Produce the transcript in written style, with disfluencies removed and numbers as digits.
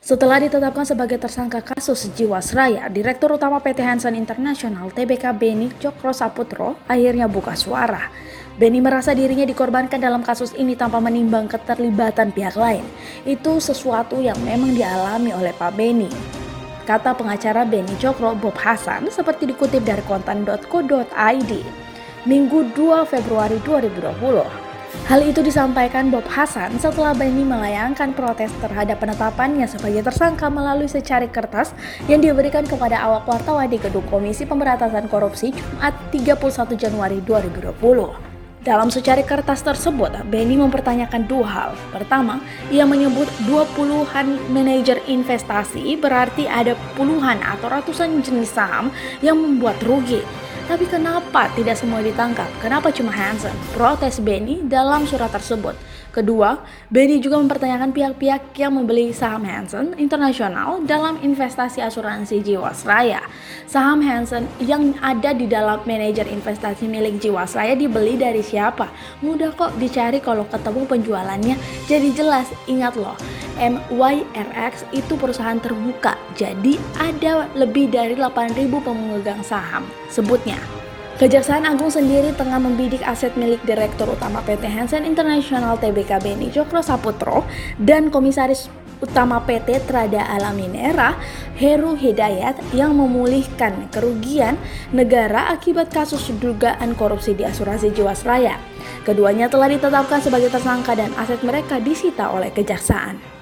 Setelah ditetapkan sebagai tersangka kasus Jiwasraya, Direktur Utama PT Hansen International (TBK) Beni Cokro-Saputro akhirnya buka suara. Beni merasa dirinya dikorbankan dalam kasus ini tanpa menimbang keterlibatan pihak lain. Itu sesuatu yang memang dialami oleh Pak Beni. Kata pengacara Beni Cokro, Bob Hasan, seperti dikutip dari kontan.co.id, Minggu 2 Februari 2020. Hal itu disampaikan Bob Hasan setelah Beni melayangkan protes terhadap penetapannya sebagai tersangka melalui secari kertas yang diberikan kepada awak wartawan di Gedung Komisi Pemberantasan Korupsi Jumat 31 Januari 2020. Dalam secari kertas tersebut, Beni mempertanyakan dua hal. Pertama, ia menyebut 20-an manajer investasi, berarti ada puluhan atau ratusan jenis saham yang membuat rugi. Tapi kenapa tidak semua ditangkap? Kenapa cuma Hansen? Protes Beni dalam surat tersebut. Kedua, Beni juga mempertanyakan pihak-pihak yang membeli saham Hansen International dalam investasi asuransi Jiwasraya. Saham Hansen yang ada di dalam manajer investasi milik Jiwasraya dibeli dari siapa? Mudah kok dicari kalau ketemu penjualannya. Jadi jelas, ingat loh, MYRX itu perusahaan terbuka. Jadi ada lebih dari 8.000 pemegang saham, sebutnya. Kejaksaan Agung sendiri tengah membidik aset milik Direktur Utama PT Hansen International (TBK) Beni Cokro-Saputro dan Komisaris Utama PT Trada Alam Minera Heru Hidayat yang memulihkan kerugian negara akibat kasus dugaan korupsi di asuransi Jiwasraya. Keduanya telah ditetapkan sebagai tersangka dan aset mereka disita oleh kejaksaan.